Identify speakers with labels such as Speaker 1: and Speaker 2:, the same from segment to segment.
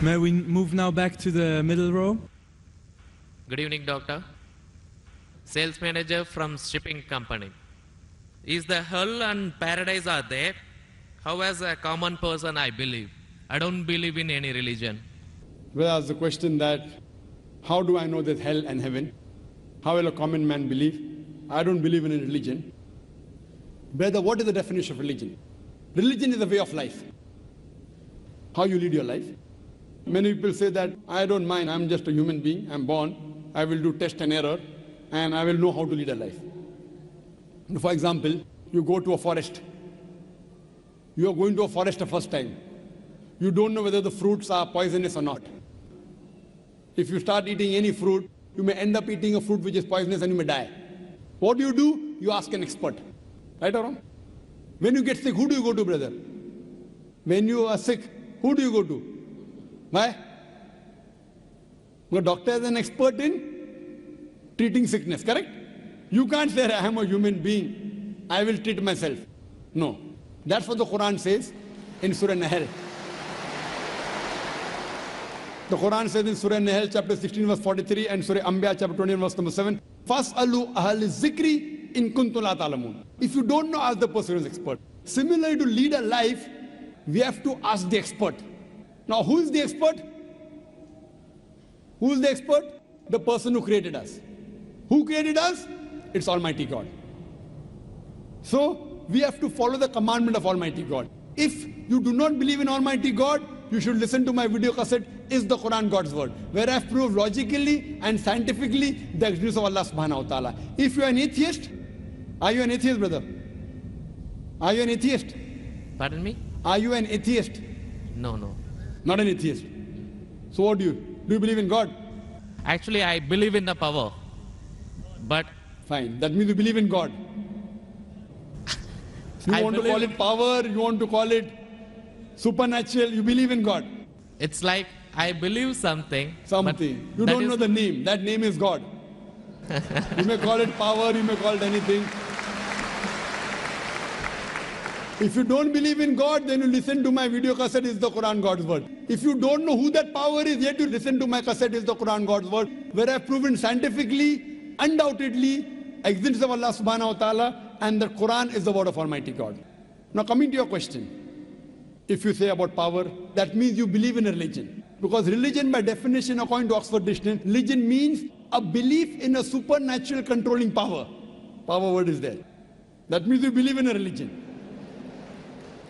Speaker 1: May we move now back to the middle row?
Speaker 2: Good evening, doctor. Sales manager from shipping company. Is the hell and paradise are there? How as a common person I believe? I don't believe in any religion.
Speaker 3: Well, ask the question that, how do I know there's hell and heaven? How will a common man believe? I don't believe in a religion. Brother, what is the definition of religion? Religion is a way of life. How you lead your life. Many people say that, I don't mind, I'm just a human being, I'm born, I will do test and error, and I will know how to lead a life. For example, you go to a forest. You are going to a forest the first time. You don't know whether the fruits are poisonous or not. If you start eating any fruit, you may end up eating a fruit which is poisonous and you may die. What do? You ask an expert. Right or wrong? When you get sick, who do you go to, brother? When you are sick, who do you go to? Why? The doctor is an expert in treating sickness, correct? You can't say, I am a human being, I will treat myself. No. That's what the Quran says in Surah Nahl. The Quran says in Surah Nahl, chapter 16, verse 43, and Surah Anbiya, chapter 21, verse number 7, فَاسْأَلُوا أَهْلِ الذِّكْرِ إِن كُنْتُمْ لَا تَعْلَمُونَ. If you don't know, ask the person who is expert. Similarly, to lead a life, we have to ask the expert. Now, who is the expert? Who is the expert? The person who created us. Who created us? It's Almighty God. So, we have to follow the commandment of Almighty God. If you do not believe in Almighty God, you should listen to my video cassette, Is the Quran God's Word? Where I have proved logically and scientifically the existence of Allah subhanahu wa ta'ala. If you are an atheist, are you an atheist, brother? Are you an atheist?
Speaker 2: Pardon me?
Speaker 3: Are you an atheist?
Speaker 2: No.
Speaker 3: Not an atheist. So what do you? Do you believe in God?
Speaker 2: Actually, I believe in the power. But
Speaker 3: fine. That means you believe in God. You want to call it power, you want to call it supernatural, you believe in God.
Speaker 2: It's like I believe something.
Speaker 3: Something. You don't know the name. That name is God. You may call it power, you may call it anything. If you don't believe in God, then you listen to my video cassette, Is the Quran God's Word? If you don't know who that power is, yet you listen to my cassette, Is the Quran God's Word? Where I have proven scientifically, undoubtedly, existence of Allah subhanahu wa ta'ala, and the Quran is the word of Almighty God. Now coming to your question. If you say about power, that means you believe in a religion. Because religion by definition, according to Oxford Dictionary, religion means a belief in a supernatural controlling power. Power word is there. That means you believe in a religion.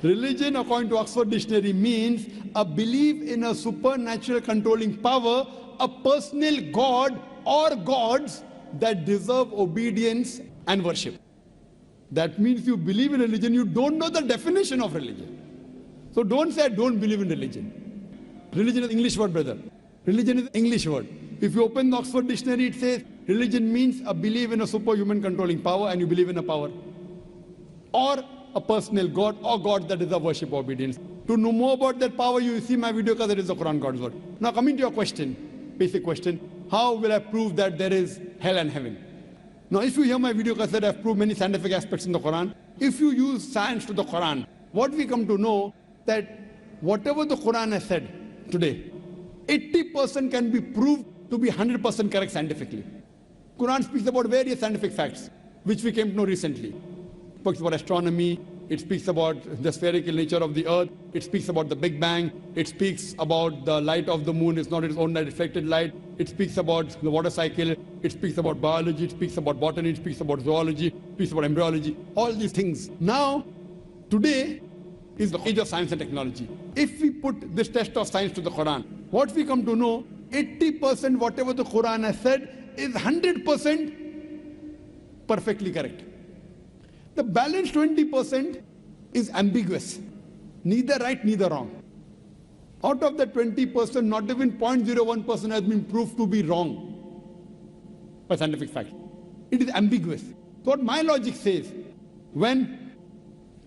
Speaker 3: Religion, according to Oxford Dictionary, means a belief in a supernatural controlling power, a personal God or gods that deserve obedience and worship. That means you believe in religion, you don't know the definition of religion. So don't say I don't believe in religion. Religion is English word, brother. Religion is English word. If you open the Oxford Dictionary, it says religion means a belief in a superhuman controlling power, and you believe in a power. Or a personal God or God that deserve worship or obedience. To know more about that power, you see my video because it is the Quran God's Word. Now coming to your question, basic question, how will I prove that there is hell and heaven? Now if you hear my video cassette, I have proved many scientific aspects in the Quran. If you use science to the Quran, what we come to know that whatever the Quran has said today, 80% can be proved to be 100% correct scientifically. Quran speaks about various scientific facts, which we came to know recently. It speaks about astronomy, it speaks about the spherical nature of the earth, it speaks about the Big Bang, it speaks about the light of the moon is not its own reflected light, it speaks about the water cycle, it speaks about biology, it speaks about botany, it speaks about zoology, it speaks about embryology, all these things. Now, today is the age of science and technology. If we put this test of science to the Quran, what we come to know, 80% whatever the Quran has said is 100% perfectly correct. The balance 20% is ambiguous, neither right, neither wrong. Out of the 20%, not even 0.01% has been proved to be wrong by scientific fact. It is ambiguous. So what my logic says, when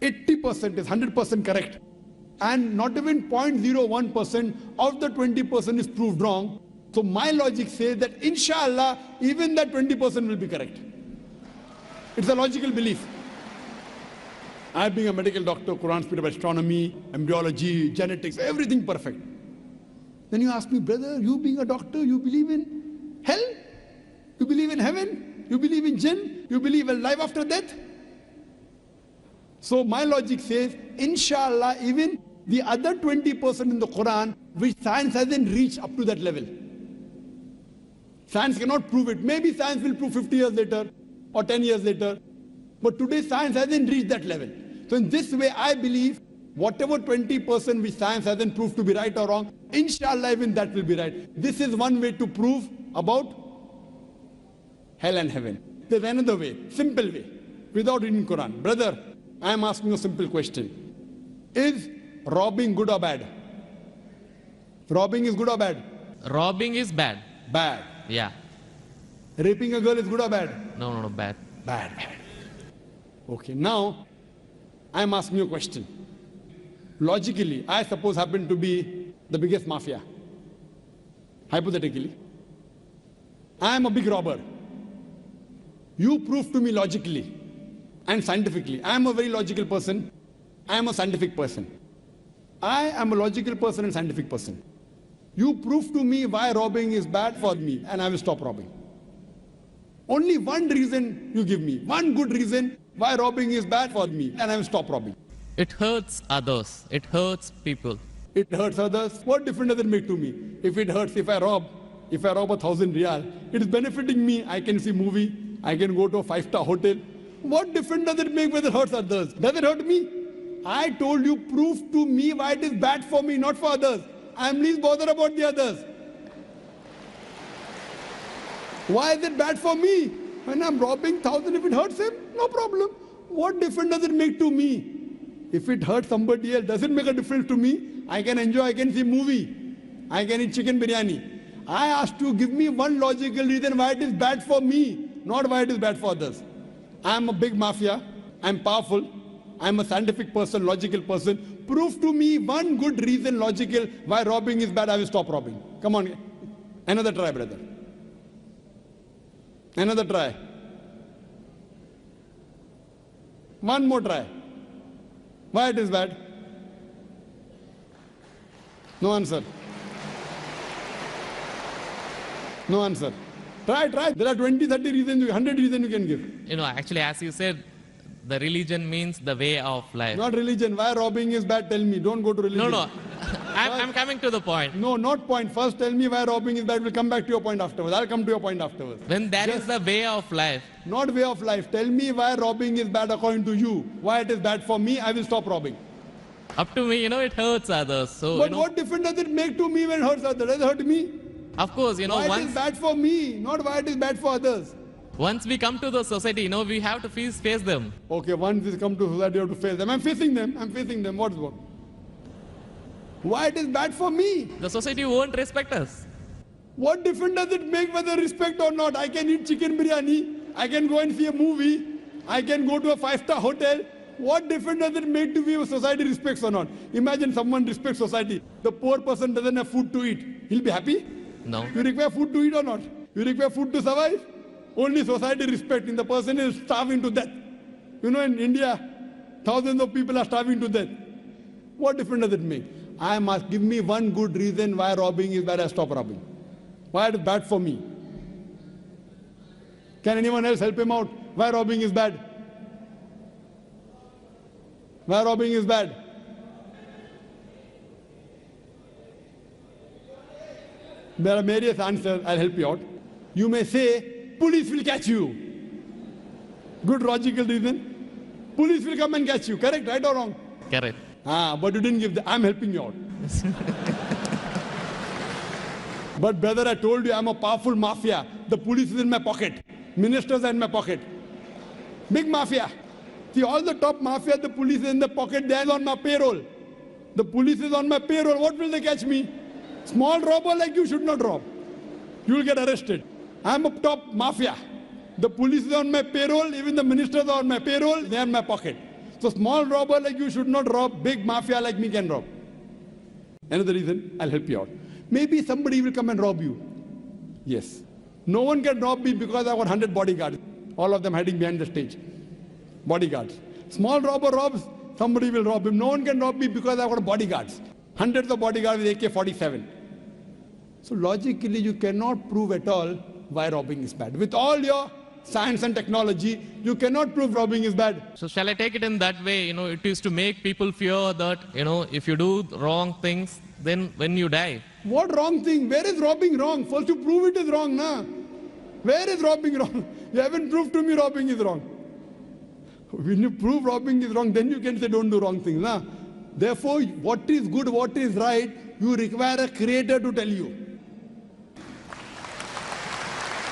Speaker 3: 80% is 100% correct, and not even 0.01% of the 20% is proved wrong, so my logic says that inshallah, even that 20% will be correct. It's a logical belief. I being a medical doctor, Quran speaks about astronomy, embryology, genetics, everything perfect. Then you ask me, brother, you being a doctor, you believe in hell? You believe in heaven? You believe in jinn? You believe in life after death? So my logic says, inshallah, even the other 20% in the Quran, which science hasn't reached up to that level. Science cannot prove it. Maybe science will prove 50 years later or 10 years later. But today science hasn't reached that level. So in this way, I believe whatever 20% which science hasn't proved to be right or wrong, inshallah even that will be right. This is one way to prove about hell and heaven. There's another way, simple way, without reading Quran. Brother, I am asking a simple question. Is robbing good or bad? Robbing is good or bad?
Speaker 2: Robbing is bad.
Speaker 3: Bad.
Speaker 2: Yeah.
Speaker 3: Raping a girl is good or bad?
Speaker 2: No, bad.
Speaker 3: Bad. Okay, now I am asking you a question. Logically, I suppose happen to be the biggest mafia. Hypothetically. I am a big robber. You prove to me logically and scientifically. I am a very logical person. I am a scientific person. I am a logical person and scientific person. You prove to me why robbing is bad for me and I will stop robbing. Only one reason you give me, one good reason why robbing is bad for me and I will stop robbing.
Speaker 2: It hurts others. It hurts people.
Speaker 3: It hurts others. What difference does it make to me? If it hurts, if I rob 1,000 riyal, it is benefiting me. I can see movie. I can go to a 5-star hotel. What difference does it make whether it hurts others? Does it hurt me? I told you, prove to me why it is bad for me, not for others. I am least bothered about the others. Why is it bad for me? When I'm robbing 1,000, if it hurts him, no problem. What difference does it make to me? If it hurts somebody else, does it make a difference to me? I can enjoy, I can see movie. I can eat chicken biryani. I asked you, give me one logical reason why it is bad for me, not why it is bad for others. I am a big mafia. I am powerful. I am a scientific person, logical person. Prove to me one good reason, logical, why robbing is bad. I will stop robbing. Come on. Another try, brother. Another try. One more try. Why it is bad? No answer. No answer. Try. There are 20, 30 reasons, 100 reasons you can give.
Speaker 2: Actually, as you said, the religion means the way of life.
Speaker 3: Not religion. Why robbing is bad? Tell me. Don't go to religion.
Speaker 2: No. I'm coming to the point.
Speaker 3: No, not point. First tell me why robbing is bad. We'll come back to your point afterwards. I'll come to your point afterwards.
Speaker 2: When that is the way of life.
Speaker 3: Not way of life. Tell me why robbing is bad according to you. Why it is bad for me, I will stop robbing.
Speaker 2: Up to me, it hurts others. So,
Speaker 3: but what difference does it make to me when it hurts others? Does it hurt me?
Speaker 2: Of course,
Speaker 3: why it is bad for me, not why it is bad for others.
Speaker 2: Once we come to the society, we have to face them.
Speaker 3: Okay, once we come to society, you have to face them. I'm facing them. What's what? Why it is bad for me?
Speaker 2: The society won't respect us.
Speaker 3: What difference does it make whether respect or not? I can eat chicken biryani. I can go and see a movie. I can go to a 5-star hotel. What difference does it make to me if society respects or not? Imagine someone respects society. The poor person doesn't have food to eat. He'll be happy?
Speaker 2: No.
Speaker 3: You require food to eat or not? You require food to survive? Only society respecting. The person is starving to death. In India, thousands of people are starving to death. What difference does it make? I must give me one good reason why robbing is bad. I stop robbing. Why it is bad for me? Can anyone else help him out? Why robbing is bad? Why robbing is bad? There are various answers. I'll help you out. You may say, police will catch you. Good logical reason. Police will come and catch you. Correct, right or wrong?
Speaker 2: Correct.
Speaker 3: But you didn't give I'm helping you out. But brother, I told you I'm a powerful mafia. The police is in my pocket. Ministers are in my pocket. Big mafia. See, all the top mafia, the police is in the pocket. They are on my payroll. The police is on my payroll. What will they catch me? Small robber like you should not rob. You will get arrested. I'm a top mafia. The police is on my payroll. Even the ministers are on my payroll. They are in my pocket. So small robber like you should not rob. Big mafia like me can rob. Another reason, I'll help you out. Maybe somebody will come and rob you. Yes. No one can rob me because I've got 100 bodyguards. All of them hiding behind the stage. Bodyguards. Small robber robs, somebody will rob him. No one can rob me because I've got bodyguards. Hundreds of bodyguards with AK-47. So logically, you cannot prove at all why robbing is bad. With all your science and technology, you cannot prove robbing is bad.
Speaker 2: So shall I take it in that way? It is to make people fear that, if you do wrong things, then when you die.
Speaker 3: What wrong thing? Where is robbing wrong? First you prove it is wrong, na? Where is robbing wrong? You haven't proved to me robbing is wrong. When you prove robbing is wrong, then you can say don't do wrong things, na? Therefore, what is good, what is right, you require a creator to tell you.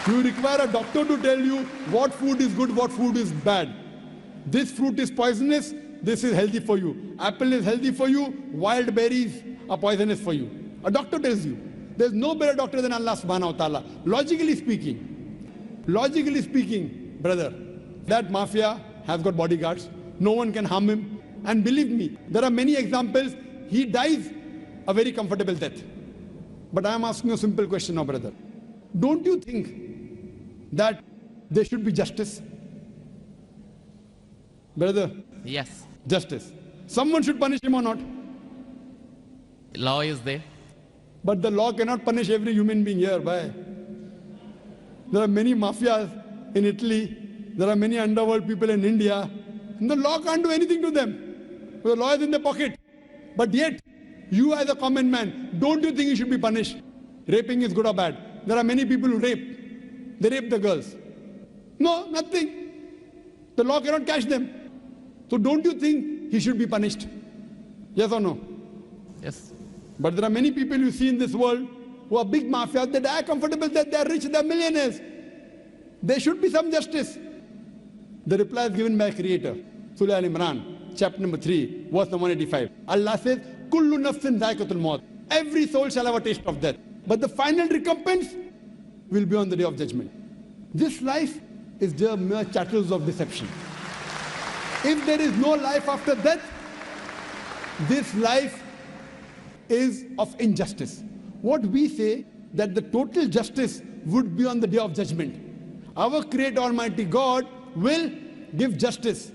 Speaker 3: You require a doctor to tell you what food is good, what food is bad. This fruit is poisonous, this is healthy for you. Apple is healthy for you, wild berries are poisonous for you. A doctor tells you. There's no better doctor than Allah subhanahu wa ta'ala. Logically speaking, brother, that mafia has got bodyguards. No one can harm him. And believe me, there are many examples. He dies a very comfortable death. But I am asking you a simple question now, brother. Don't you think that there should be justice? Brother?
Speaker 2: Yes.
Speaker 3: Justice. Someone should punish him or not?
Speaker 2: Law is there.
Speaker 3: But the law cannot punish every human being here. Why? There are many mafias in Italy. There are many underworld people in India. And the law can't do anything to them. The law is in their pocket. But yet, you as a common man, don't you think you should be punished? Raping is good or bad? There are many people who rape. They rape the girls. No, nothing. The law cannot catch them. So don't you think he should be punished? Yes or no?
Speaker 2: Yes.
Speaker 3: But there are many people you see in this world who are big mafias. They die comfortable, that they are rich, they are millionaires. There should be some justice. The reply is given by a creator. Surah Al-Imran, chapter number 3, verse number 185. Allah says, Kullu nafsin dhaikatul maut. Every soul shall have a taste of death. But the final recompense will be on the day of judgment. This life is just mere chattels of deception. If there is no life after death, this life is of injustice. What we say, that the total justice would be on the day of judgment. Our Creator Almighty God will give justice.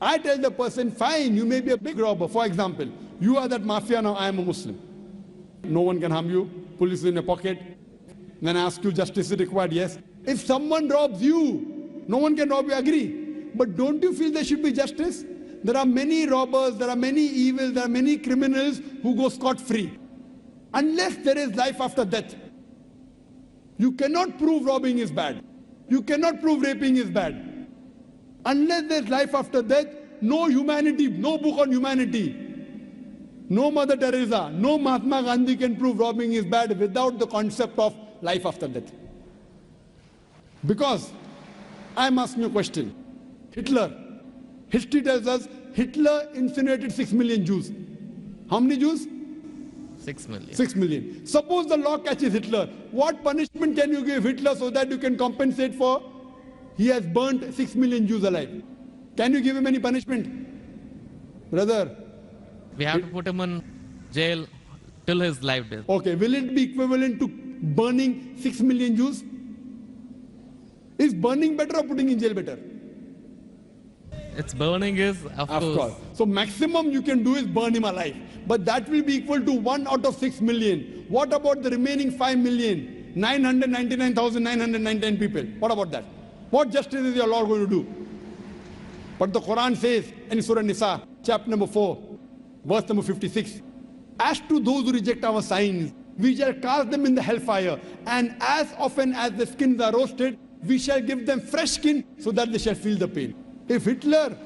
Speaker 3: I tell the person, fine, you may be a big robber. For example, you are that mafia, now I am a Muslim. No one can harm you. Police is in your pocket. Then I ask you, justice is required? Yes. If someone robs you, no one can rob you, agree. But don't you feel there should be justice? There are many robbers, there are many evils, there are many criminals who go scot-free. Unless there is life after death. You cannot prove robbing is bad. You cannot prove raping is bad. Unless there is life after death, no humanity, no book on humanity, no Mother Teresa, no Mahatma Gandhi can prove robbing is bad without the concept of life after death. Because I am asking you a question. Hitler, history tells us Hitler incinerated 6 million Jews. How many Jews?
Speaker 2: 6 million.
Speaker 3: 6 million. Suppose the law catches Hitler. What punishment can you give Hitler so that you can compensate for? He has burnt 6 million Jews alive. Can you give him any punishment? Brother.
Speaker 2: We have to put him in jail till his life death.
Speaker 3: Okay, will it be equivalent to burning 6 million Jews? Is burning better or putting in jail better?
Speaker 2: It's burning is, of course.
Speaker 3: So maximum you can do is burn him alive. But that will be equal to 1 out of 6 million. What about the remaining 5,999,999 people? What about that? What justice is your Lord going to do? But the Quran says in Surah Nisa, chapter number 4, verse number 56, as to those who reject our signs, we shall cast them in the hellfire, and as often as the skins are roasted, we shall give them fresh skin so that they shall feel the pain. If Hitler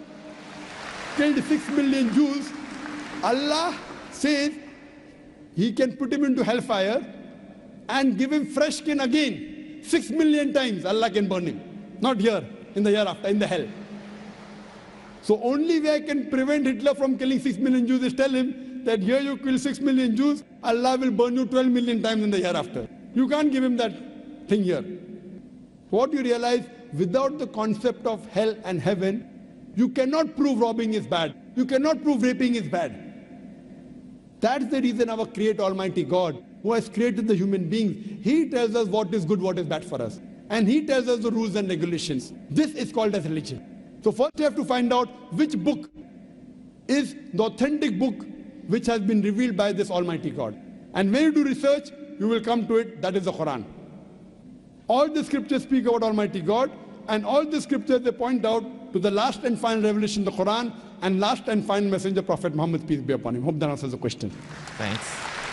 Speaker 3: killed 6 million Jews, Allah says he can put him into hellfire and give him fresh skin again. 6 million times Allah can burn him. Not here, in the hereafter, in the hell. So only way I can prevent Hitler from killing 6 million Jews is tell him that here you kill 6 million Jews, Allah will burn you 12 million times in the hereafter. You can't give him that thing here. What you realize, without the concept of hell and heaven, you cannot prove robbing is bad. You cannot prove raping is bad. That's the reason our Creator Almighty God, who has created the human beings, He tells us what is good, what is bad for us. And He tells us the rules and regulations. This is called as religion. So first you have to find out which book is the authentic book which has been revealed by this Almighty God. And when you do research, you will come to it, that is the Quran. All the scriptures speak about Almighty God, and all the scriptures they point out to the last and final revelation, the Quran, and last and final messenger, Prophet Muhammad, peace be upon him. Hope that answers the question.
Speaker 2: Thanks.